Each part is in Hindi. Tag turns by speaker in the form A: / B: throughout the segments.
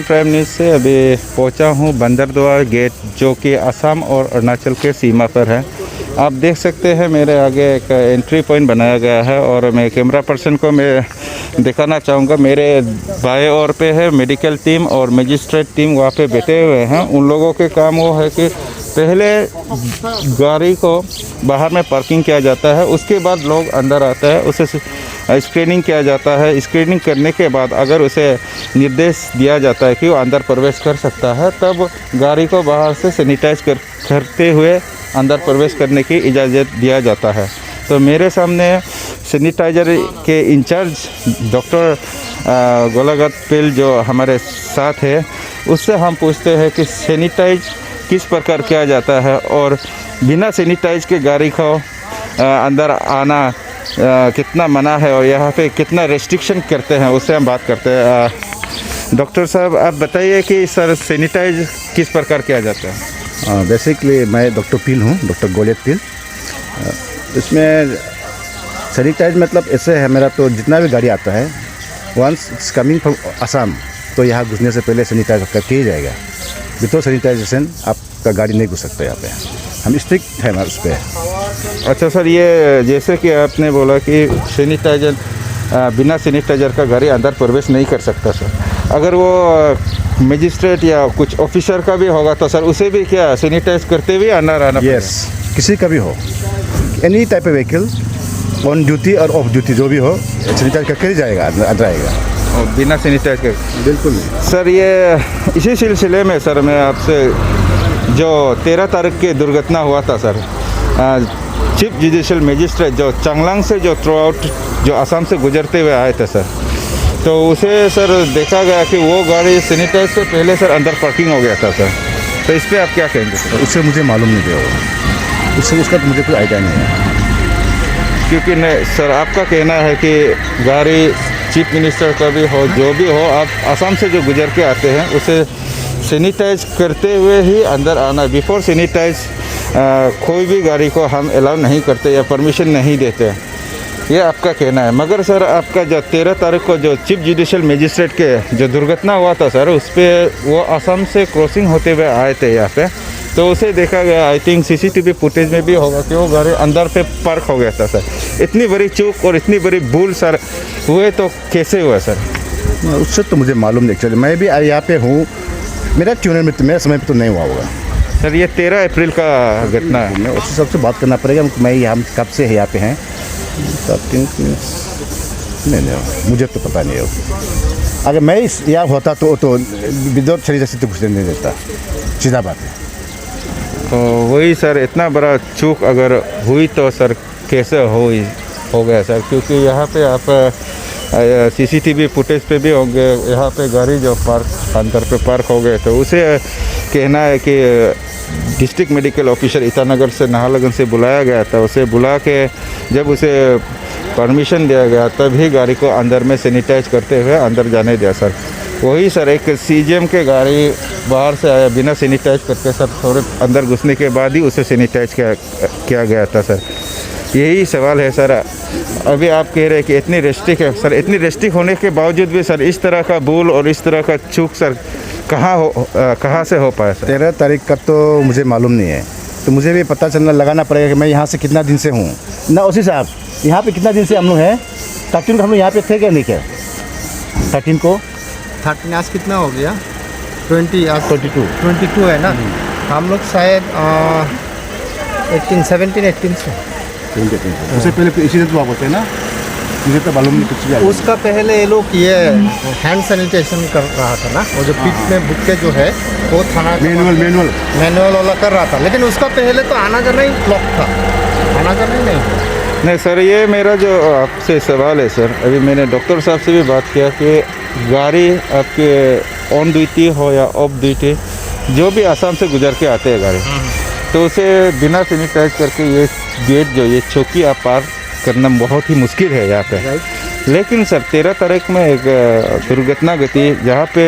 A: प्राइम न्यूज़ से अभी पहुंचा हूं बंदरद्वार गेट, जो कि असम और अरुणाचल के सीमा पर है। आप देख सकते हैं मेरे आगे एक एंट्री पॉइंट बनाया गया है और मैं कैमरा पर्सन को मैं दिखाना चाहूँगा। मेरे बाएं ओर पे है मेडिकल टीम और मजिस्ट्रेट टीम वहाँ पे बैठे हुए हैं। उन लोगों के काम वो है कि पहले गाड़ी को बाहर में पार्किंग किया जाता है, उसके बाद लोग अंदर आता है, उसे स्क्रीनिंग किया जाता है। स्क्रीनिंग करने के बाद अगर उसे निर्देश दिया जाता है कि वो अंदर प्रवेश कर सकता है, तब गाड़ी को बाहर से सैनिटाइज करते हुए अंदर प्रवेश करने की इजाज़त दिया जाता है। तो मेरे सामने सैनिटाइजर के इंचार्ज डॉक्टर गोलागत पिल जो हमारे साथ है, उससे हम पूछते हैं कि सैनिटाइज किस प्रकार किया जाता है और बिना सैनिटाइज के गाड़ी को अंदर आना कितना मना है और यहाँ पे कितना रेस्ट्रिक्शन करते हैं, उससे हम बात करते हैं। डॉक्टर साहब, आप बताइए कि सर सैनिटाइज किस प्रकार किया जाता है?
B: बेसिकली मैं डॉक्टर पिल हूँ, डॉक्टर गोलेट पिल। इसमें सैनिटाइज मतलब ऐसे है, मेरा तो जितना भी गाड़ी आता है once it's coming from Assam, तो यहाँ घुसने से पहले सैनिटाइज करके ही जाएगा। विदाउट सैनिटाइजेशन आपका गाड़ी नहीं घुस सकता यहाँ पे। हम स्ट्रिक्ट है उस पर।
A: अच्छा सर, ये जैसे कि आपने बोला कि सैनिटाइजर बिना सैनिटाइजर का गाड़ी अंदर प्रवेश नहीं कर सकता सर, अगर वो मजिस्ट्रेट या कुछ ऑफिसर का भी होगा तो सर उसे भी क्या सैनिटाइज करते हुए अंदर आना?
B: यस, किसी का भी हो, any type of vehicle, on duty और ऑफ ड्यूटी जो भी हो, सैनिटाइज करके ही जाएगा, अंदर आएगा।
A: और बिना सैनिटाइज कर?
B: बिल्कुल
A: सर। ये इसी सिलसिले में सर मैं आपसे, जो 13 तारीख की दुर्घटना हुआ था सर, चीफ जुडिशियल मजिस्ट्रेट जो चांगलांग से जो थ्रू आउट जो असम से गुजरते हुए आए थे सर, तो उसे सर देखा गया कि वो गाड़ी सैनिटाइज से पहले सर अंदर पार्किंग हो गया था सर। तो इस पर आप क्या कहेंगे सर?
B: उससे मुझे मालूम नहीं दिया, उससे उसका तो मुझे कोई आइडिया नहीं है।
A: क्योंकि नहीं सर, आपका कहना है कि गाड़ी चीफ मिनिस्टर का भी हो, जो भी हो, आप असम से जो गुजर के आते हैं उसे सैनिटाइज करते हुए ही अंदर आना। बिफोर सैनिटाइज कोई भी गाड़ी को हम अलाउ नहीं करते या परमिशन नहीं देते, ये आपका कहना है। मगर सर आपका जो 13 तारीख को जो चीफ जुडिशियल मजिस्ट्रेट के जो दुर्घटना हुआ था सर, उस पर वो असम से क्रॉसिंग होते हुए आए थे यहाँ पे, तो उसे देखा गया, आई थिंक सीसीटीवी फुटेज में भी होगा कि वो गाड़ी अंदर पे पार्क हो गया था सर। इतनी बड़ी चूक और इतनी बड़ी भूल सर हुए तो कैसे हुआ सर?
B: उससे तो मुझे मालूम नहीं। एक्चुअली मैं भी यहाँ पे हूँ, मेरा ट्यूनर में तो मेरा समय पे तो नहीं हुआ होगा
A: सर। ये 13 अप्रैल का घटना है।
B: मैं उससे सबसे बात करना पड़ेगा। मैं हम कब से यहाँ पे हैं? नहीं, मुझे तो पता नहीं है। अगर मैं इस यहाँ होता तो विदाउट सैनिटाइजर तो घुसने नहीं देता, सीधा बात है।
A: तो वही सर, इतना बड़ा चूक अगर हुई तो सर कैसे हो गया सर? क्योंकि यहाँ पे आप सीसीटीवी फुटेज पे भी होंगे, यहाँ पे गाड़ी जो पार्क अंदर पे पार्क हो गए, तो उसे कहना है कि डिस्ट्रिक्ट मेडिकल ऑफिसर ईटानगर से नाहरलगुन से बुलाया गया था। उसे बुला के जब उसे परमिशन दिया गया तभी गाड़ी को अंदर में सैनिटाइज करते हुए अंदर जाने दिया सर। वही सर, एक सीजीएम के गाड़ी बाहर से आया बिना सैनिटाइज करके सर, थोड़े अंदर घुसने के बाद ही उसे सैनिटाइज किया गया था सर। यही सवाल है सर। अभी आप कह रहे हैं कि इतनी रेस्ट्रिक्ट है सर, इतनी रेस्ट्रिक्ट होने के बावजूद भी सर इस तरह का भूल और इस तरह का चूक सर कहाँ से हो पाया सर?
B: 13 तारीख का तो मुझे मालूम नहीं है, तो मुझे भी पता चलना लगाना पड़ेगा कि मैं यहाँ से कितना दिन से हूँ ना। उसी साहब, यहाँ पे कितना दिन से हम लोग हैं? 13 को हम लोग यहाँ पे थे क्या नहीं क्या? 13 को
C: 13 आज कितना हो गया? 20 आज
B: 22
C: है ना। हम लोग शायद 17-18 से।
B: उससे पहले इंसिडेंट हुआ होते हैं ना, मुझे तो मालूम नहीं कुछ भी।
C: उसका पहले ये लोग ये हैंड सैनिटाइजेशन कर रहा था ना, वो जो पीठ में बुक्के जो है वो थाना मैनुअल वाला कर रहा था, लेकिन उसका पहले तो आना जाना ही ब्लॉक था, आना जाना ही नहीं
A: सर। ये मेरा जो आपसे सवाल है सर, अभी मैंने डॉक्टर साहब से भी बात किया कि गाड़ी आपके ऑन ड्यूटी हो या ऑफ ड्यूटी, जो भी असम से गुजर के आते हैं गाड़ी, तो उसे बिना सैनिटाइज करके ये गेट जो ये चौकी आप पार करना बहुत ही मुश्किल है यहाँ पे। लेकिन सर 13 तारीख में एक दुर्घटना घटी जहाँ पे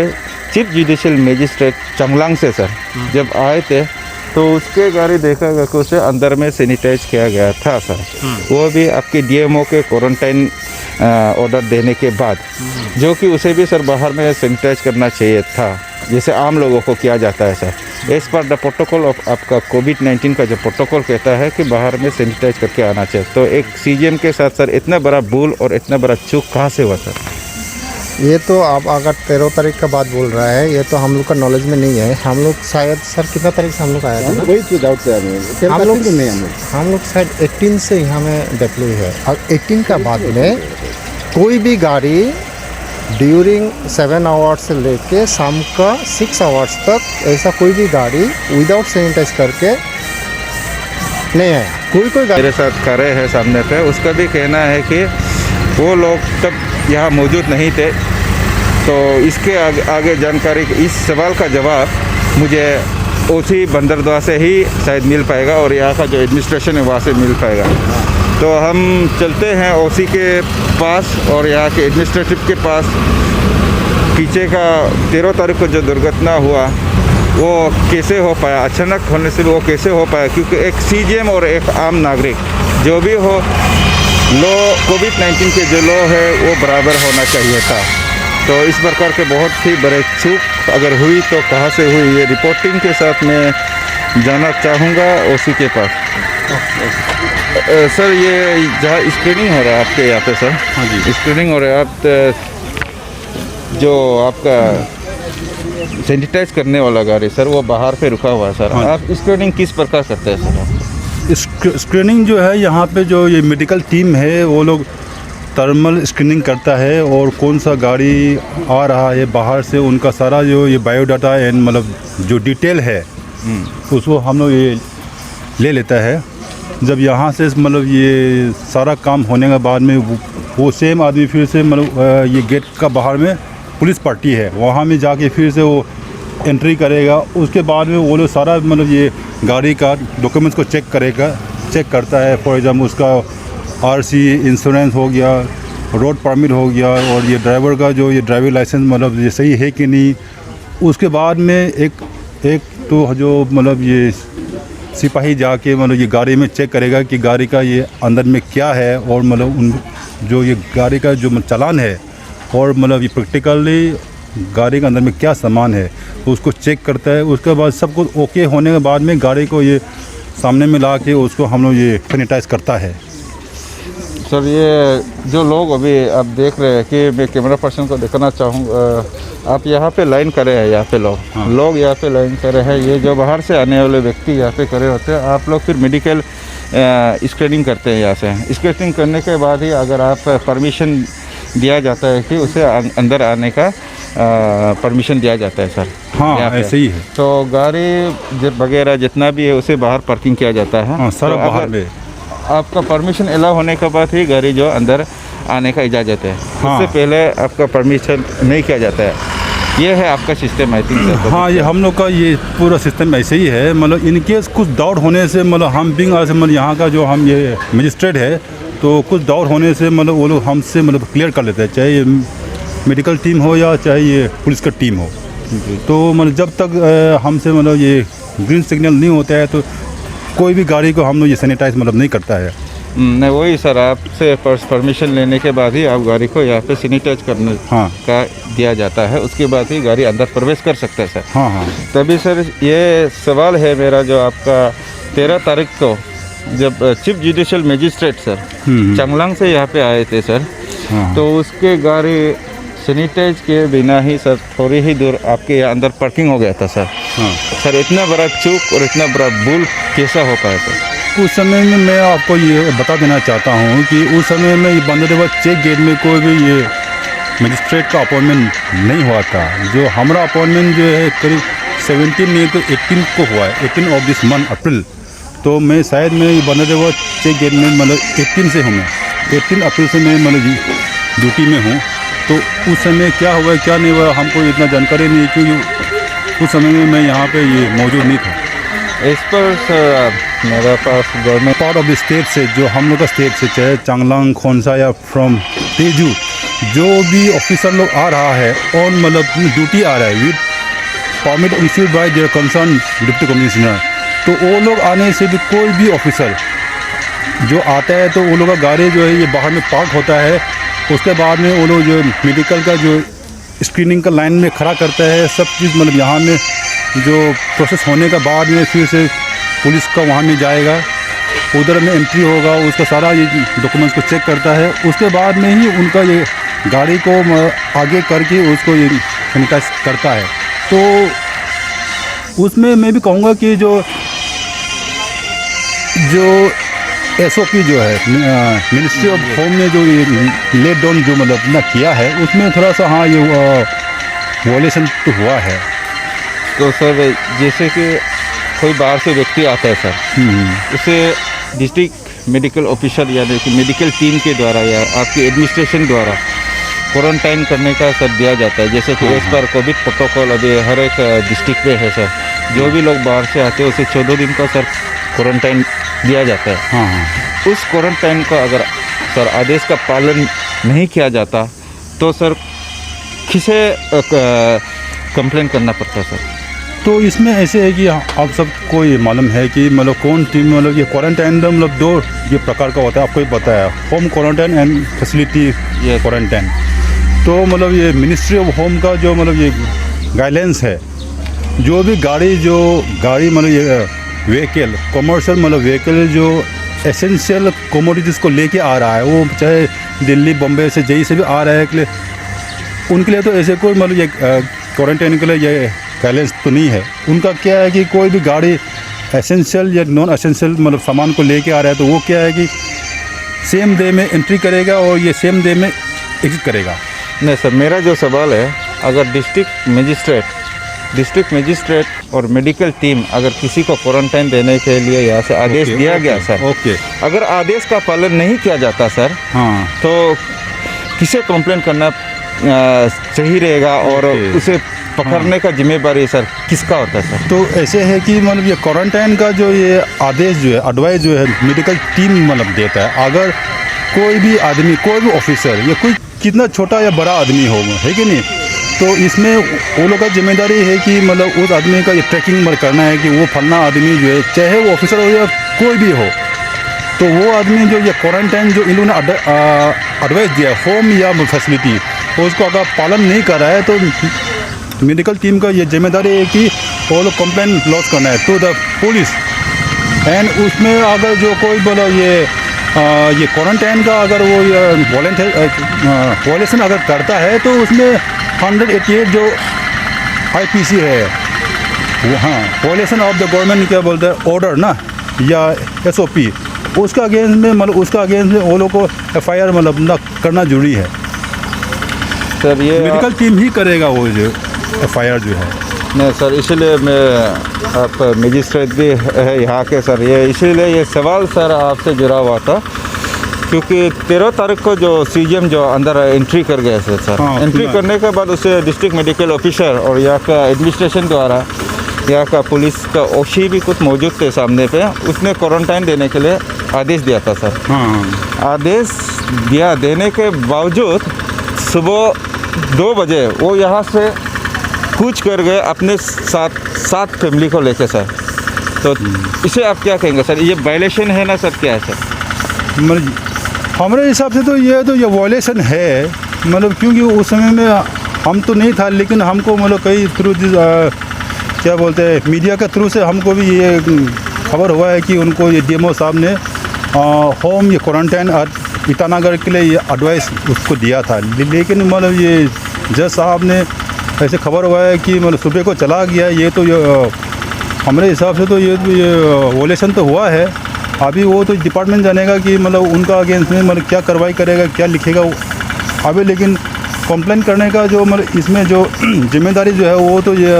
A: चीफ जुडिशियल मजिस्ट्रेट चांगलांग से सर जब आए थे, तो उसके गाड़ी देखा गया कि उसे अंदर में सैनिटाइज किया गया था सर। वो भी आपके डीएमओ के क्वारंटाइन ऑर्डर देने के बाद, जो कि उसे भी सर बाहर में सैनिटाइज करना चाहिए था, जैसे आम लोगों को किया जाता है sir. As per the protocol of आपका कोविड-19 का जो प्रोटोकॉल कहता है कि बाहर में सैनिटाइज करके आना चाहिए। तो एक सीजीएम के साथ सर इतना बड़ा भूल और इतना बड़ा चूक कहाँ से हुआ सर?
C: ये तो आप अगर 13 तारीख का बात बोल रहा है, ये तो हम लोग का नॉलेज में नहीं है। हम लोग शायद सर कितना तारीख से हम लोग आया था ना?
B: वही तो डाउट है हमें।
C: हम लोग शायद 18 से यहाँ में डिप्लॉय है, और 18 का बाद में कोई भी गाड़ी ड्यूरिंग 7 आवर्स से लेके शाम का 6 आवर्स तक ऐसा कोई भी गाड़ी विदाउट सैनिटाइज करके नहीं है। कोई गाड़ी
A: मेरे साथ खड़े हैं सामने पे, उसका भी कहना है कि वो लोग तब यहाँ मौजूद नहीं थे। तो इसके आगे जानकारी, इस सवाल का जवाब मुझे ओसी बंदरदुआ से ही शायद मिल पाएगा, और यहाँ का जो एडमिनिस्ट्रेशन है वहाँ से मिल पाएगा। तो हम चलते हैं ओसी के पास और यहाँ के एडमिनिस्ट्रेटिव के पास। पीछे का 13 तारीख को जो दुर्घटना हुआ वो कैसे हो पाया, अचानक होने से वो कैसे हो पाया, क्योंकि एक सीजीएम और एक आम नागरिक जो भी हो, लॉ कोविड-19 के जो लॉ है वो बराबर होना चाहिए था। तो इस प्रकार के बहुत ही बड़े चूक अगर हुई तो कहाँ से हुई, ये रिपोर्टिंग के साथ मैं जाना चाहूँगा ओसी के पास। सर ये जहाँ स्क्रीनिंग हो रहा है आपके यहाँ पे सर? हाँ जी, स्क्रीनिंग हो रहा है। आप जो आपका सैनिटाइज करने वाला गाड़ी सर वो बाहर पे रुका हुआ है सर।
D: हाँ।
A: आप स्क्रीनिंग किस प्रकार करते हैं सर?
D: स्क्रीनिंग जो है यहाँ पे जो ये मेडिकल टीम है वो लोग थर्मल स्क्रीनिंग करता है, और कौन सा गाड़ी आ रहा है बाहर से उनका सारा जो ये बायोडाटा एंड मतलब जो डिटेल है उसको हम लोग ये ले लेता है। जब यहाँ से मतलब ये सारा काम होने के बाद में वो सेम आदमी फिर से मतलब ये गेट का बाहर में पुलिस पार्टी है, वहाँ में जाके फिर से वो एंट्री करेगा। उसके बाद में वो लोग सारा मतलब ये गाड़ी का डॉक्यूमेंट्स को चेक करता है। फॉर एग्जाम्पल उसका आरसी, इंश्योरेंस हो गया, रोड परमिट हो गया, और ये ड्राइवर का जो ये ड्राइविंग लाइसेंस मतलब ये सही है कि नहीं। उसके बाद में एक तो जो मतलब ये सिपाही जाके मतलब ये गाड़ी में चेक करेगा कि गाड़ी का ये अंदर में क्या है, और मतलब उन जो ये गाड़ी का जो चालान है और मतलब ये प्रैक्टिकली गाड़ी के अंदर में क्या सामान है तो उसको चेक करता है। उसके बाद सब कुछ ओके होने के बाद में गाड़ी को ये सामने में ला के उसको हम लोग ये सैनिटाइज करता है।
A: सर ये जो लोग अभी आप देख रहे हैं कि मैं कैमरा पर्सन को दिखाना चाहूँगा, आप यहाँ पे लाइन करे हैं, यहाँ पे लोग यहाँ पे लाइन करे हैं। ये जो बाहर से आने वाले व्यक्ति यहाँ पे करे होते हैं, आप लोग फिर मेडिकल स्क्रीनिंग करते हैं। यहाँ से स्क्रीनिंग करने के बाद ही अगर आप परमिशन दिया जाता है कि उसे अंदर आने का परमिशन दिया जाता है सर।
D: हाँ ऐसे ही है।
A: तो गाड़ी वगैरह जितना भी है उसे बाहर पार्किंग किया जाता है।
D: हाँ सर,
A: तो
D: बाहर में
A: आपका परमिशन अलाउ होने के बाद ही गाड़ी जो अंदर आने का इजाज़त है।
D: हाँ।
A: उससे पहले आपका परमिशन नहीं किया जाता है। ये है आपका सिस्टम आई थिंक।
D: हाँ ये हम लोग का ये पूरा सिस्टम ऐसे ही है। मतलब इनकेस कुछ डाउट होने से मतलब हम बिंग मतलब यहाँ का जो हम ये मजिस्ट्रेट है तो कुछ डाउट होने से मतलब वो लोग हमसे मतलब क्लियर कर लेते हैं, चाहे ये मेडिकल टीम हो या चाहे ये पुलिस का टीम हो। तो मतलब जब तक हमसे मतलब ये ग्रीन सिग्नल नहीं होता है तो कोई भी गाड़ी को हम लोग ये सैनिटाइज मतलब नहीं करता है।
A: नहीं वही सर, आपसे परमिशन लेने के बाद ही आप गाड़ी को यहाँ पे सैनिटाइज करने का दिया जाता है, उसके बाद ही गाड़ी अंदर प्रवेश कर सकता है सर।
D: हाँ।
A: तभी सर ये सवाल है मेरा, जो आपका 13 तारीख को जब chief judicial magistrate sir Changlang से यहाँ पे आए थे सर, तो उसके गाड़ी सैनिटाइज के बिना ही सर थोड़ी ही दूर आपके यहाँ अंदर पार्किंग हो गया था सर। सर इतना बड़ा चूक और इतना बड़ा भूल कैसा हो पाया सर?
D: उस समय में मैं आपको ये बता देना चाहता हूँ कि उस समय में ये बंदरदेवा चेक गेट में कोई भी ये मजिस्ट्रेट का अपॉइंटमेंट नहीं हुआ था। जो हमारा अपॉइंटमेंट जो है करीब 17 नहीं तो 18 को हुआ है, 18 ऑफ दिस मंथ अप्रैल। तो मैं शायद मैं ये बंदरदेवा चेक गेट में मतलब 18 से हूँ, मैं 18 अप्रैल से मैं मतलब ड्यूटी में हूँ। तो उस समय क्या हुआ क्या नहीं हुआ हमको इतना जानकारी नहीं, क्योंकि उस समय में मैं यहाँ पे ये मौजूद नहीं था।
A: इस पर सर मेरे पास government
D: part of the state से, जो हम लोग का स्टेट से, चाहे चांगलांग, खोंसा या फ्रॉम तेजू, जो भी ऑफिसर लोग आ रहा है ऑन मतलब ड्यूटी आ रहा है with permit issued by there concern deputy commissioner, तो वो लोग आने से भी कोई भी ऑफिसर जो आता है तो वो लोग का गाड़ी जो है ये बाहर में पार्क होता है उसके बाद में वो लोग जो मेडिकल का जो स्क्रीनिंग का लाइन में खड़ा करता है, सब चीज़ मतलब यहाँ में जो प्रोसेस होने के बाद में फिर से पुलिस का वहाँ में जाएगा, उधर में एंट्री होगा, उसका सारा ये डॉक्यूमेंट्स को चेक करता है, उसके बाद में ही उनका ये गाड़ी को आगे करके उसको ये सैनिटाइज करता है। तो उसमें मैं भी कहूँगा कि जो SOP जो है मिनिस्ट्री ऑफ होम ने जो ये लेट डाउन जो मतलब ना किया है, उसमें थोड़ा सा हाँ ये वॉयलेशन तो हुआ है।
A: तो सर जैसे कि कोई बाहर से व्यक्ति आता है सर, उसे डिस्ट्रिक्ट मेडिकल ऑफिसर यानी कि मेडिकल टीम के द्वारा या आपकी एडमिनिस्ट्रेशन द्वारा क्वारंटाइन करने का सर दिया जाता है, जैसे कि एज पर कोविड प्रोटोकॉल अभी हर एक डिस्ट्रिक्ट में है सर। जो भी लोग बाहर से आते हैं उसे 14 दिन का सर क्वारंटाइन दिया जाता है।
D: हाँ।
A: उस क्वारंटाइन का अगर सर आदेश का पालन नहीं किया जाता तो सर किसे कंप्लेन करना पड़ता है सर?
D: तो इसमें ऐसे है कि आप सबको ये मालूम है कि मतलब कौन टीम मतलब ये क्वारंटाइन मतलब 2 ये प्रकार का होता है, आपको ही पता है, home quarantine and facility quarantine. तो मतलब ये मिनिस्ट्री ऑफ होम का जो मतलब ये गाइडलाइंस है, जो भी गाड़ी मतलब ये व्हीकल कमर्शियल मतलब व्हीकल जो एसेंशियल कमोडिटीज़ को लेके आ रहा है, वो चाहे दिल्ली बम्बई से जहीं से भी आ रहा है, उनके लिए तो ऐसे कोई मतलब ये क्वारंटाइन के लिए ये गाइडलाइंस तो नहीं है। उनका क्या है कि कोई भी गाड़ी एसेंशियल या नॉन एसेंशियल मतलब सामान को लेके आ रहा है तो वो क्या है कि सेम डे में एंट्री करेगा और ये सेम डे में एग्जिट करेगा।
A: नहीं सर, मेरा जो सवाल है, अगर डिस्ट्रिक्ट मजिस्ट्रेट और मेडिकल टीम अगर किसी को क्वारंटाइन देने के लिए यहाँ से आदेश दिया गया सर, अगर आदेश का पालन नहीं किया जाता सर,
D: हाँ,
A: तो किसे कंप्लेन करना सही रहेगा और उसे पकड़ने का जिम्मेदारी सर किसका होता है सर?
D: तो ऐसे है कि मतलब ये क्वारंटाइन का जो ये आदेश जो है, एडवाइस जो है मेडिकल टीम मतलब देता है। अगर कोई भी आदमी, कोई भी ऑफिसर या कोई कितना छोटा या बड़ा आदमी हो, है कि नहीं, तो इसमें वो लोग का जिम्मेदारी है कि मतलब उस आदमी का ये ट्रैकिंग करना है कि वो फलना आदमी जो है, चाहे वो ऑफिसर हो या कोई भी हो, तो वो आदमी जो ये क्वारंटाइन जो इन लोगों ने एडवाइस दिया होम या फैसिलिटी, तो उसको अगर पालन नहीं कर रहा है तो मेडिकल टीम का ये जिम्मेदारी है कि वो लोग कंप्लेन लॉन्च करना है टू द पुलिस। एंड उसमें अगर जो कोई बोला ये क्वारंटाइन का अगर वो वॉयलेशन अगर करता है तो उसमें 188 जो IPC है वो, हाँ, वॉयलेशन ऑफ द गवर्नमेंट क्या बोलते हैं ऑर्डर ना, या SOP, उसका अगेंस्ट में मतलब उसका अगेंस्ट में वो लोग को FIR मतलब ना करना जरूरी है
A: सर। ये
D: मेडिकल टीम ही करेगा वो जो FIR जो है।
A: नहीं सर, इसीलिए मैं आप मजिस्ट्रेट भी है यहाँ के सर, ये इसीलिए ये सवाल सर आपसे जुड़ा हुआ था, क्योंकि 13 तारीख को जो CGM जो अंदर एंट्री कर गए थे सर,
D: हाँ,
A: एंट्री करने के बाद उसे डिस्ट्रिक्ट मेडिकल ऑफिसर और यहाँ का एडमिनिस्ट्रेशन द्वारा यहाँ का पुलिस का OC भी कुछ मौजूद थे सामने पे, उसने क्वारंटाइन देने के लिए आदेश दिया था सर।
D: हाँ,
A: आदेश देने के बावजूद सुबह 2 बजे वो यहाँ से कूच कर गए अपने साथ फैमिली को लेकर सर। तो इसे आप क्या कहेंगे सर, ये वायलेशन है ना सर, क्या है सर?
D: मतलब हमारे हिसाब से तो ये वॉयलेशन है, मतलब क्योंकि उस समय में हम तो नहीं था, लेकिन हमको मतलब कई थ्रू क्या बोलते हैं मीडिया के थ्रू से हमको भी ये खबर हुआ है कि उनको ये DMO साहब ने होम ये क्वारंटाइन ईटानगर के लिए ये एडवाइस उसको दिया था, लेकिन मतलब ये जज साहब ने ऐसे खबर हुआ है कि मतलब सुबह को चला गया। ये तो हमारे हिसाब से तो ये वॉयलेशन तो हुआ है। अभी वो तो डिपार्टमेंट जानेगा कि मतलब उनका अगेंस्ट में मतलब क्या कार्रवाई करेगा, क्या लिखेगा अभी, लेकिन कंप्लेन करने का जो मतलब इसमें जो जिम्मेदारी जो है वो तो ये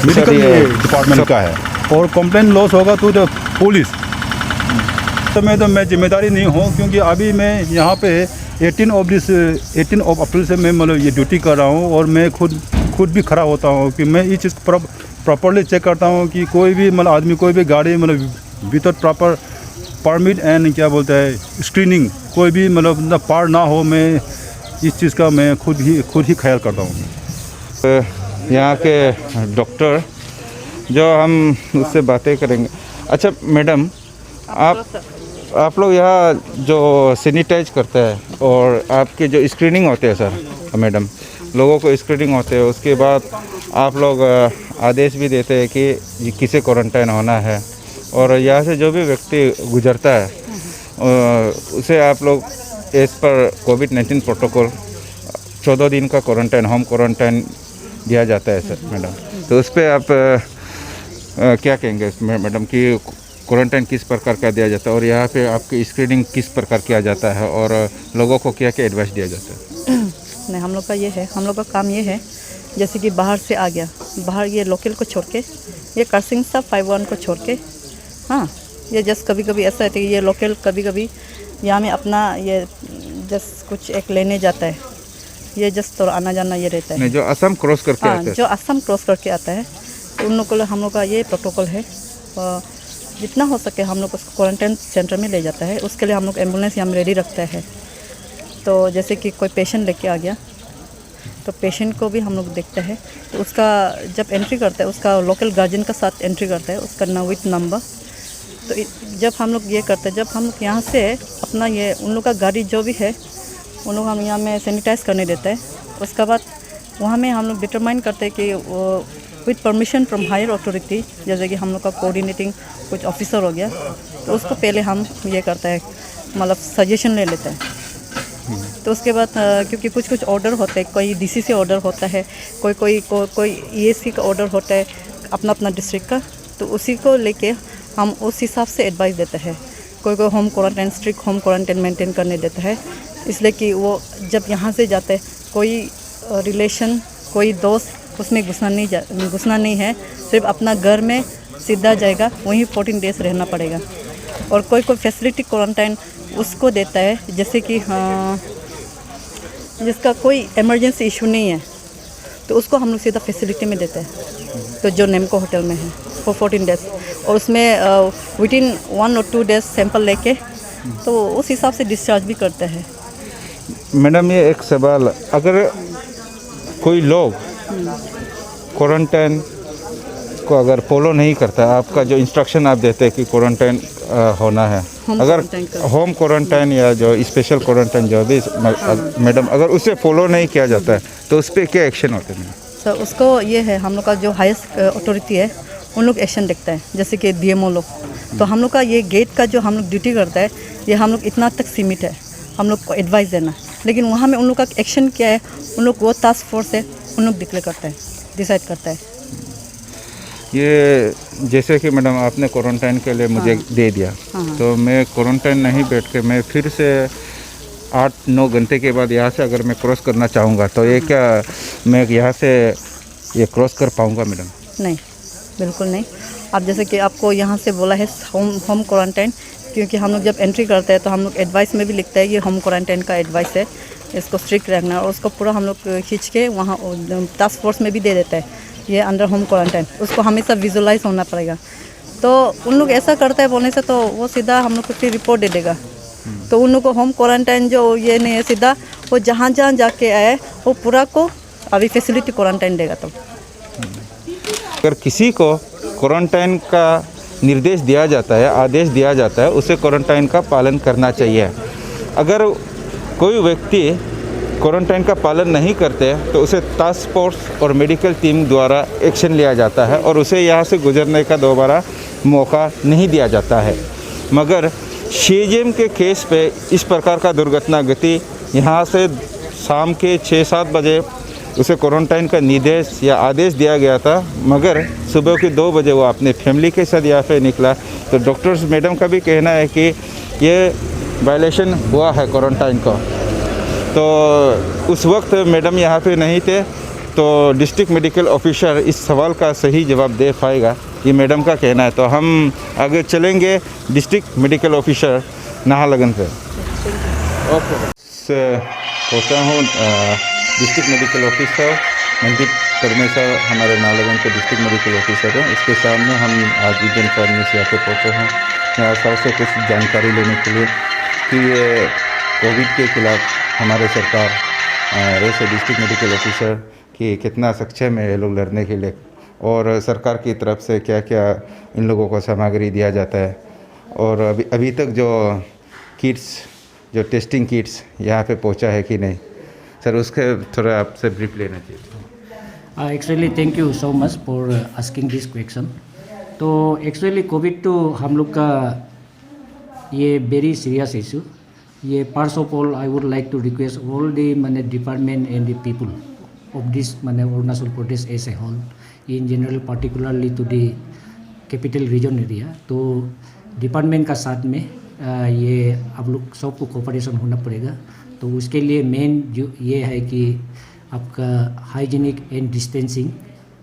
D: मेडिकल डिपार्टमेंट का है, और कंप्लेन लॉस होगा तो पुलिस। तो मैं जिम्मेदारी नहीं हूँ, क्योंकि अभी मैं यहाँ पे 18 अप्रैल से मैं मतलब ये ड्यूटी कर रहा हूँ, और मैं खुद भी खड़ा होता हूँ कि मैं ये चीज़ प्रॉपरली चेक करता हूँ कि कोई भी मतलब आदमी कोई भी गाड़ी मतलब विदाउट प्रॉपर परमिट एंड क्या बोलते हैं स्क्रीनिंग कोई भी मतलब ना पार ना हो। मैं इस चीज़ का मैं खुद ही ख्याल करता हूँ।
A: यहाँ के डॉक्टर जो हम उससे बातें करेंगे। अच्छा मैडम, आप आप लोग यहाँ जो सैनिटाइज करते हैं और आपके जो स्क्रीनिंग होते हैं सर मैडम, लोगों को स्क्रीनिंग होते हैं, उसके बाद आप लोग आदेश भी देते हैं कि किसे क्वारंटाइन होना है, और यहाँ से जो भी व्यक्ति गुजरता है उसे आप लोग एज पर कोविड-19 प्रोटोकॉल 14 दिन का क्वारंटाइन, होम क्वारंटाइन दिया जाता है सर मैडम। तो उस पर आप क्या कहेंगे मैडम कि क्वारंटाइन किस प्रकार का दिया जाता है और यहाँ पे आपकी स्क्रीनिंग किस प्रकार किया जाता है और लोगों को क्या क्या एडवाइस दिया जाता है?
E: नहीं, हम लोग का ये है, हम लोग का काम ये है, जैसे कि बाहर से आ गया, बाहर ये लोकल को छोड़ के, ये कर्सिंग सा 51 को छोड़ के, हाँ, ये जस्ट कभी कभी ऐसा है कि ये लोकल कभी कभी यहाँ में अपना ये जस्ट कुछ एक लेने जाता है, ये जस्ट तो आना जाना ये रहता है।
A: नहीं, जो असम क्रॉस करके
E: हाँ,
A: आते हैं,
E: जो असम क्रॉस करके आता है, तो उन लोग को हम लोग का ये प्रोटोकॉल है। और जितना हो सके हम लोग उसको क्वारंटाइन सेंटर में ले जाता है, उसके लिए हम लोग एम्बुलेंस यहाँ में रेडी रखता है। तो जैसे कि कोई पेशेंट लेके आ गया तो पेशेंट को भी हम लोग देखते हैं, तो उसका जब एंट्री करता है उसका लोकल गार्जियन का साथ एंट्री करता है, उसका नाम विथ नंबर। तो जब हम लोग ये करते हैं, जब हम लोग यहाँ से अपना ये उन लोग का गाड़ी जो भी है उन लोग हम यहाँ में सैनिटाइज़ करने देते हैं। उसके बाद वहाँ में हम लोग डिटरमाइन करते हैं कि with permission from higher authority, जैसे कि हम लोग का कोऑर्डिनेटिंग कुछ ऑफिसर हो गया, तो उसको पहले हम ये करते हैं, मतलब सजेशन ले लेते हैं। तो उसके बाद क्योंकि कुछ कुछ ऑर्डर होते हैं, कोई डीसी से ऑर्डर होता है, कोई ईएससी का ऑर्डर होता है अपना अपना डिस्ट्रिक्ट का, तो उसी को लेके हम उस हिसाब से एडवाइस देते हैं। कोई home quarantine, strict home quarantine maintain करने देता है, इसलिए कि वो जब यहाँ से जाते हैं कोई रिलेशन, कोई दोस्त उसमें घुसना नहीं है, सिर्फ अपना घर में सीधा जाएगा, वहीं 14 डेज रहना पड़ेगा। और कोई फैसिलिटी क्वारंटाइन उसको देता है, जैसे कि जिसका कोई इमरजेंसी इशू नहीं है, तो उसको हम लोग सीधा फैसिलिटी में देते हैं, तो जो नेमको होटल में है फॉर 14 डेज, और उसमें विदिन 1 और 2 डेज सैंपल लेके तो उस हिसाब से डिस्चार्ज भी करते हैं।
A: मैडम ये एक सवाल, अगर कोई लोग क्वारंटाइन को अगर फॉलो नहीं करता, आपका जो इंस्ट्रक्शन आप देते हैं कि क्वारंटाइन होना है, अगर होम क्वारंटाइन या जो स्पेशल क्वारंटाइन जो भी मैडम अगर उसे फॉलो नहीं किया जाता है तो उस पर क्या एक्शन होते हैं?
E: सर उसको ये है, हम लोग का जो हाईएस्ट अथॉरिटी है उन लोग एक्शन देखता है, जैसे कि डीएमओ लोग। तो हम लोग का ये गेट का जो हम लोग ड्यूटी करता है, ये हम लोग इतना तक सीमित है, हम लोग को एडवाइस देना, लेकिन वहाँ में उन लोग का एक्शन क्या है, उन लोग वो टास्क फोर्स है, उन लोग डिक्लेयर करता है, डिसाइड करता है।
A: ये जैसे कि मैडम आपने क्वारंटाइन के लिए मुझे दे दिया, तो मैं क्वारंटाइन नहीं बैठ के मैं फिर से 8-9 घंटे के बाद यहाँ से अगर मैं क्रॉस करना चाहूँगा तो ये क्या मैं यहाँ से ये क्रॉस कर पाऊँगा मैडम?
E: नहीं, बिल्कुल नहीं। अब जैसे कि आपको यहाँ से बोला है होम क्वारंटाइन, क्योंकि हम लोग जब एंट्री करते हैं तो हम लोग एडवाइस में भी लिखते हैं कि होम क्वारंटाइन का एडवाइस है, इसको स्ट्रिक्ट रखना, और उसको पूरा हम लोग खींच के वहाँ टास्क फोर्स में भी दे देता है, ये अंडर होम क्वारंटाइन, उसको हमेशा विजुलाइज होना पड़ेगा। तो उन लोग ऐसा करते हैं बोलने से, तो वो सीधा हम लोग को फिर रिपोर्ट दे देगा। तो उन लोग को होम क्वारंटाइन जो ये नहीं है, सीधा वो जहाँ जाके आए वो पूरा को अभी फैसिलिटी क्वारंटाइन देगा। तो
A: अगर किसी को क्वारंटाइन का निर्देश दिया जाता है, आदेश दिया जाता है, उसे क्वारंटाइन का पालन करना चाहिए। अगर कोई व्यक्ति क्वारंटाइन का पालन नहीं करते तो उसे टास्क फोर्स और मेडिकल टीम द्वारा एक्शन लिया जाता है और उसे यहाँ से गुजरने का दोबारा मौका नहीं दिया जाता है। मगर शेजियम के केस पे इस प्रकार का दुर्घटना घटी, यहाँ से शाम के 6-7 बजे उसे क्वारंटाइन का निर्देश या आदेश दिया गया था, मगर सुबह के 2 बजे वो अपने फैमिली के साथ यहाँ पे निकला। तो डॉक्टर्स मैडम का भी कहना है कि ये वायलेशन हुआ है क्वारंटाइन का। तो उस वक्त मैडम यहाँ पे नहीं थे, तो डिस्ट्रिक्ट मेडिकल ऑफिसर इस सवाल का सही जवाब दे पाएगा, ये मैडम का कहना है। तो हम आगे चलेंगे डिस्ट्रिक्ट मेडिकल ऑफिसर नाहरलगुन पे। ओके, पहुँचा हूँ डिस्ट्रिक्ट मेडिकल ऑफिसर मनदीप परमेश्वर, हमारे नाहरलगुन के डिस्ट्रिक्ट मेडिकल ऑफिसर हैं। इसके सामने हम आज ईडन फार्मेसी से यहाँ पे पहुँचे हैं, यहाँ सर से कुछ जानकारी लेने के लिए कि ये कोविड के खिलाफ हमारे सरकार ऐसे डिस्ट्रिक्ट मेडिकल ऑफिसर कि कितना सक्षम है ये लोग लड़ने के लिए, और सरकार की तरफ से क्या क्या इन लोगों को सामग्री दिया जाता है, और अभी तक जो किट्स, जो टेस्टिंग किट्स यहाँ पे पहुँचा है कि नहीं सर, उसके थोड़ा आपसे ब्रीफ लेना चाहिए।
F: Actually thank you so much for asking this question. तो एक्चुअली कोविड तो हम लोग का ये वेरी सीरियस इशू। ये first of all I would like to request all the माने department and the people of this माने Arunachal Pradesh as a whole in general, particularly to the capital region area. तो डिपार्टमेंट का साथ में ये आप लोग सबको कोऑपरेशन होना पड़ेगा। तो उसके लिए मेन जो ये है कि आपका हाइजीनिक एंड डिस्टेंसिंग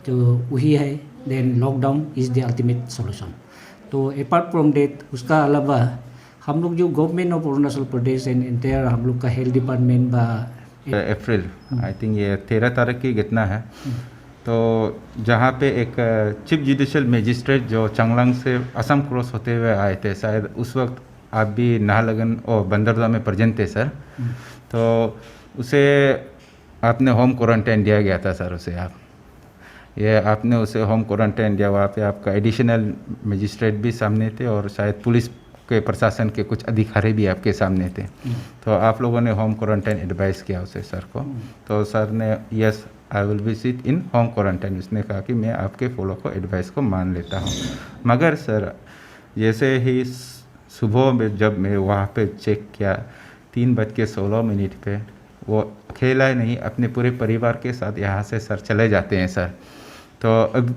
F: तो वही है, then lockdown is the ultimate solution. तो अपार्ट फ्रॉम डेट उसका अलावा हम लोग जो government of Arunachal Pradesh and entire हम लोग का हेल्थ डिपार्टमेंट बा
A: अप्रैल आई थिंक ये 13 तारीख की घटना है। तो जहाँ पे एक चीफ जुडिशियल मजिस्ट्रेट जो चांगलांग से असम क्रॉस होते हुए आए थे, शायद उस वक्त आप भी नाहरलगुन और बंदरदेवा में प्रेजेंट थे सर। तो उसे आपने होम क्वारंटाइन दिया गया था सर। उसे आपने उसे होम क्वारंटाइन दिया, वहाँ पे आपका एडिशनल मजिस्ट्रेट भी सामने थे और शायद पुलिस के प्रशासन के कुछ अधिकारी भी आपके सामने थे। तो आप लोगों ने होम क्वारंटाइन एडवाइस किया उसे सर को। तो सर ने yes I will be sit in home quarantine, उसने कहा कि मैं आपके फॉलो को एडवाइस को मान लेता हूँ। मगर सर जैसे ही सुबह में जब मैं वहाँ पे चेक किया 3:16 पे, वो अकेला ही नहीं अपने पूरे परिवार के साथ यहाँ से सर चले जाते हैं सर। तो अब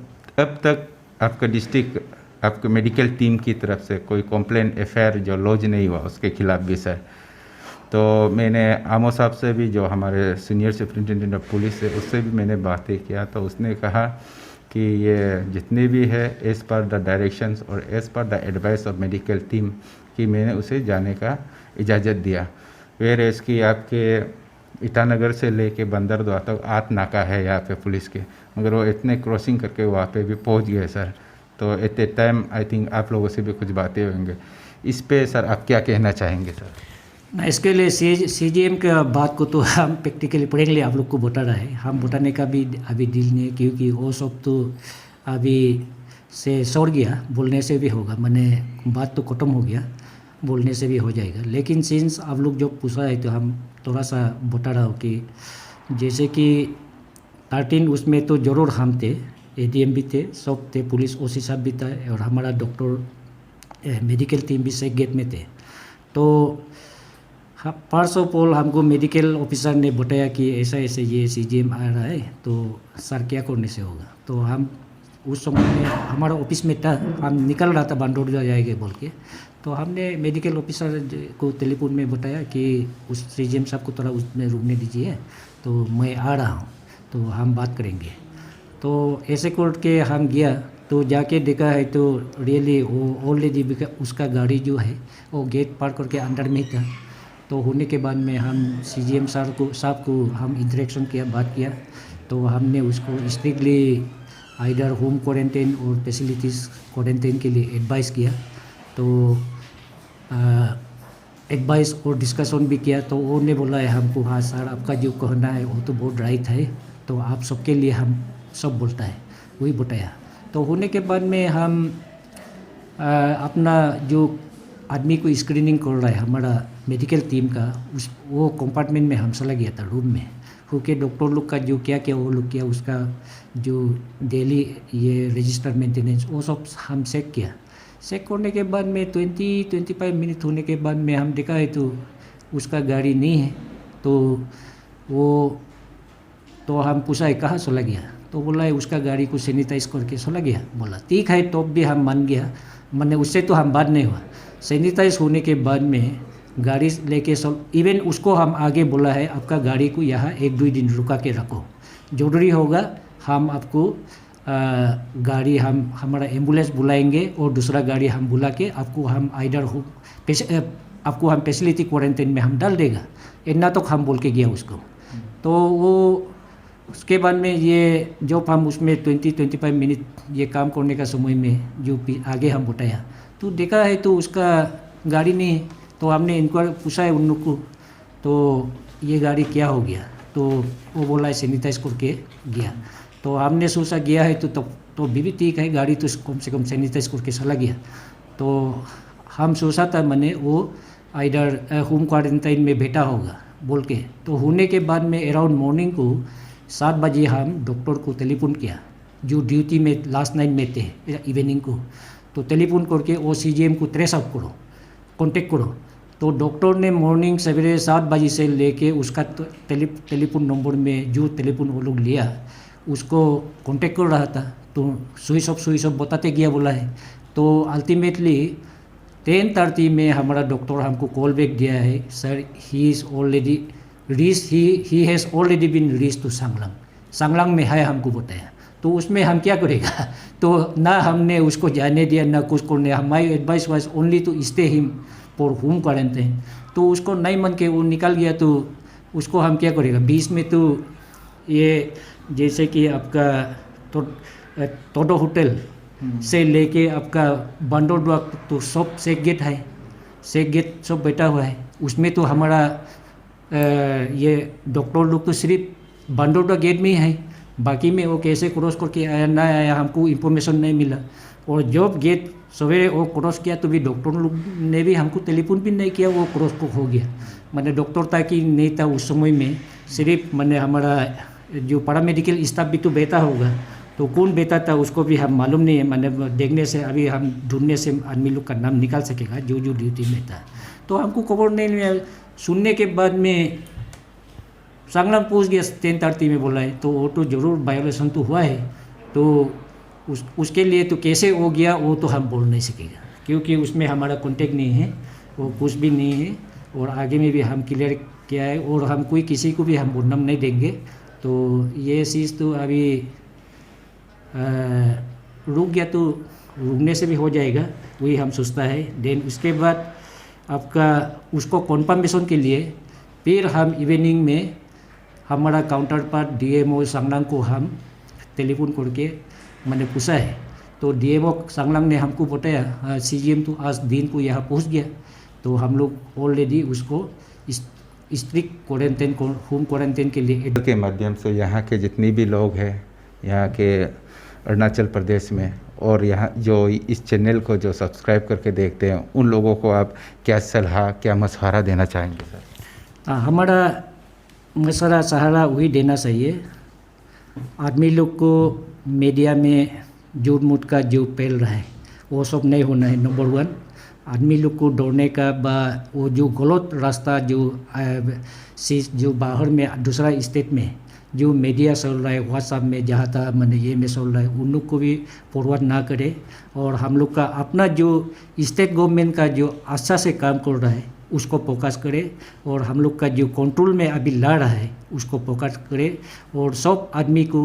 A: तक आपका डिस्ट्रिक्ट, आपके मेडिकल टीम की तरफ से कोई कंप्लेंट एफआईआर जो लॉन्च नहीं हुआ उसके खिलाफ भी सर। तो मैंने आमो साहब से भी, जो हमारे सीनियर सुपरिटेंडेंट ऑफ पुलिस है, उससे भी मैंने बातें किया। तो उसने कहा कि ये जितने भी है एज़ पर द डायरेक्शंस और as per the advice of medical team कि मैंने उसे जाने का इजाज़त दिया। वेर एज की आपके ईटानगर से लेके बंदरदेवा तक 8 नाका है यहाँ पे पुलिस के, मगर वो इतने क्रॉसिंग करके वहाँ पे भी पहुँच गए सर। तो at a time I think आप लोगों से भी कुछ बातें होंगे इस पे सर, आप क्या कहना चाहेंगे सर?
F: ना, इसके लिए CGM का बात को तो हम प्रैक्टिकली पढ़ेंगे, आप लोग को बता रहा है। हम बताने का भी अभी दिल नहीं है, क्योंकि वो सब तो अभी से सौर गया, बोलने से भी होगा, मैंने बात तो ख़त्म हो गया, बोलने से भी हो जाएगा। लेकिन सिंस आप लोग जो पूछा है तो हम थोड़ा सा बता रहा हूँ कि जैसे कि 13 उसमें तो ज़रूर हम थे, ADM भी थे, सब थे, पुलिस OC साहब भी था और हमारा डॉक्टर मेडिकल टीम भी से गेट में थे। तो फर्स्ट ऑफ ऑल हमको मेडिकल ऑफिसर ने बताया कि ऐसा ऐसे ये CGM आ रहा है, तो सर क्या करने से होगा। तो हम उस समय में हमारा ऑफिस में था, हम निकल रहा था बंदरदेवा जाएंगे बोल के। तो हमने मेडिकल ऑफिसर को टेलीफोन में बताया कि उस CGM साहब को थोड़ा उसमें रुकने दीजिए, तो मैं आ रहा हूँ, तो हम बात करेंगे। तो ऐसे करके हम गया, तो जाके देखा है तो रियली वो ऑलरेडी उसका गाड़ी जो है वो गेट पार करके अंदर में ही था। तो होने के बाद में हम CGM साहब को हम इंटरेक्शन किया, बात किया। तो हमने उसको स्ट्रिक्टली आइडर होम क्वारंटाइन और फैसिलिटीज़ क्वारंटाइन के लिए एडवाइस किया। तो एडवाइस और डिस्कशन भी किया। तो उन्होंने बोला है हमको, हाँ सर आपका जो कहना है वो तो बहुत राइट है, तो आप सबके लिए हम सब बोलता है, वही बताया। तो होने के बाद में हम अपना जो आदमी को स्क्रीनिंग कर रहा है हमारा मेडिकल टीम का, वो कंपार्टमेंट में हम चला गया था रूम में, क्योंकि डॉक्टर लोग का जो क्या क्या वो लोग किया, उसका जो डेली ये रजिस्टर मेंटेनेंस वो सब हम चेक किया। चेक करने के बाद में 20-25 मिनट होने के बाद में हम देखा है तो उसका गाड़ी नहीं है। तो हम पूछा है कहाँ चला गया, तो बोला है उसका गाड़ी को सैनिटाइज करके चला गया। बोला ठीक है, तो भी हम मान गया, मैंने उससे तो हम बात नहीं हुआ। सैनिटाइज होने के बाद में गाड़ी लेके इवन उसको हम आगे बोला है आपका गाड़ी को यहाँ 1-2 दिन रुका के रखो, ज़रूरी होगा हम आपको गाड़ी हमारा एम्बुलेंस बुलाएंगे और दूसरा गाड़ी हम बुला के आपको हम आपको हम फैसिलिटी क्वारंटाइन में हम डाल देगा, इतना तो हम बोल के गया उसको। तो वो उसके बाद में ये जब हम उसमें 20-25 मिनट ये काम करने का समय में जो आगे हम बताया, तो देखा है तो उसका गाड़ी नहीं। तो हमने इनको पूछा है उन लोग को, तो ये गाड़ी क्या हो गया, तो वो बोला है सैनिटाइज करके गया। तो हमने सोचा गया है तो भी ठीक है, गाड़ी तो कम से कम सैनिटाइज करके चला गया। तो हम सोचा था मैंने वो इधर होम क्वारंटाइन में बैठा होगा बोल के। तो होने के बाद में अराउंड मॉर्निंग को 7 बजे हम डॉक्टर को टेलीफोन किया, जो ड्यूटी में लास्ट नाइट में थे इवनिंग को। तो टेलीफोन करके वो CGM को ट्रेस आउट करो, कांटेक्ट करो। तो डॉक्टर ने मॉर्निंग सवेरे 7 बजे से लेके उसका टेलीफोन नंबर में जो टेलीफोन वो लोग लिया उसको कांटेक्ट कर रहा था। तो स्विच ऑफ बताते गया बोला है। तो अल्टीमेटली 10:30 में हमारा डॉक्टर हमको कॉल बैक दिया है, sir he has already been reach to Sanglang में है हमको बताया। तो उसमें हम क्या करेगा? तो ना हमने उसको जाने दिया ना कुछ करने। हमारी advice was only to stay him for home quarantine. तो उसको नहीं मन के वो निकल गया। तो उसको हम क्या करेगा? बीच में तो ये जैसे कि आपका टोडो होटल से लेके आपका बंदरडुआ तो सब सेक गेट है, सेक गेट सब बैठा हुआ है। उसमें तो हमारा ये डॉक्टर लोग तो सिर्फ बंदरडुआ गेट में ही है, बाकी में वो कैसे क्रॉस करके आया ना आया हमको इन्फॉर्मेशन नहीं मिला। और जब गेट सवेरे वो क्रॉस किया तो भी डॉक्टर लोग ने भी हमको टेलीफोन भी नहीं किया, वो क्रॉस को हो गया। मैंने डॉक्टर था कि नहीं था उस समय में, सिर्फ मैंने हमारा जो पैरामेडिकल स्टाफ भी तो बैठा होगा। तो कौन बैठा था उसको भी हम मालूम नहीं है। मैंने देखने से अभी हम ढूंढने से आदमी लोग का नाम निकाल सकेगा जो जो ड्यूटी में था। तो हमको खबर नहीं मिला। सुनने के बाद में सांगलांग पहुँच गया 10:30 में बोला है। तो वो तो ज़रूर वायोलेशन तो हुआ है। तो उसके लिए तो कैसे हो गया वो तो हम बोल नहीं सकेगा, क्योंकि उसमें हमारा कॉन्टेक्ट नहीं है, वो कुछ भी नहीं है। और आगे में भी हम क्लियर किया है और हम कोई किसी को भी हम बोलना नहीं देंगे। तो ये चीज़ तो अभी रुक गया तो रुकने से भी हो जाएगा, वही हम सोचता है। देन उसके बाद आपका उसको कन्फर्मेशन के लिए फिर हम इवनिंग में हमारा काउंटर पार्ट DMO सांगलांग को हम टेलीफोन करके मैंने पूछा है। तो DMO सांगलांग ने हमको बताया CGM तो आज दिन को यहाँ पहुँच गया। तो हम लोग ऑलरेडी उसको स्ट्रिक्ट क्वारंटाइन होम क्वारंटाइन के लिए
A: के माध्यम से यहाँ के जितनी भी लोग हैं यहाँ के अरुणाचल प्रदेश में और यहाँ जो इस चैनल को जो सब्सक्राइब करके देखते हैं उन लोगों को आप क्या सलाह क्या मशवरा देना चाहेंगे सर?
F: हमारा मशवरा सहारा वही देना चाहिए। आदमी लोग को मीडिया में झूठ मूठ का जो फैल रहा है वो सब नहीं होना है। नंबर 1 आदमी लोग को दौड़ने का वो जो गलत रास्ता जो बाहर में दूसरा स्टेट में जो मीडिया चल रहा है व्हाट्सएप में जहाँ तक मैंने ये में चल रहा है उन लोग को भी फॉरवर्ड ना करे। और हम लोग का अपना जो स्टेट गवर्नमेंट का जो अच्छा से काम कर रहा है उसको फोकस करे। और हम लोग का जो कंट्रोल में अभी ला रहा है उसको फोकस करे। और सब आदमी को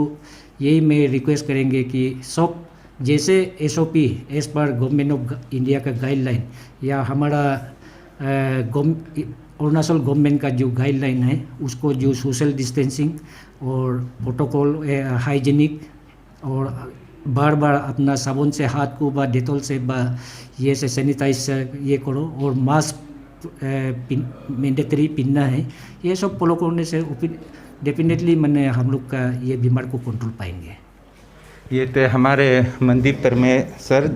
F: यही मैं रिक्वेस्ट करेंगे कि सब जैसे SOP as per government of India का गाइडलाइन या हमारा अरुणाचल गवर्नमेंट का जो गाइडलाइन है उसको जो सोशल डिस्टेंसिंग और प्रोटोकॉल हाइजीनिक और बार बार अपना साबुन से हाथ को बा डेटॉल से बा ये से सैनिटाइज ये करो। और मास्क मैंडेटरी पहनना है। ये सब फॉलो करने से डेफिनेटली मैंने हम लोग का ये बीमार को कंट्रोल पाएंगे।
A: ये तो हमारे मनदीप परमेश्वर sir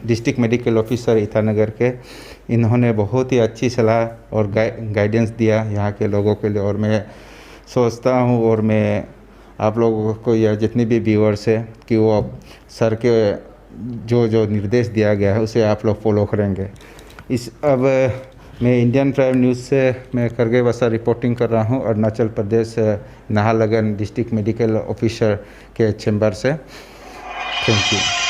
A: district medical officer Itanagar के, इन्होंने बहुत ही अच्छी सलाह और गाइडेंस दिया यहाँ के लोगों के लिए। और मैं सोचता हूँ और मैं आप लोगों को या जितने भी व्यूअर्स हैं कि वो सर के जो निर्देश दिया गया है उसे आप लोग फॉलो करेंगे। अब मैं इंडियन प्राइम न्यूज़ से मैं करगे वसा रिपोर्टिंग कर रहा हूँ Arunachal Pradesh Naharlagun district medical officer के चैम्बर से। Thank you.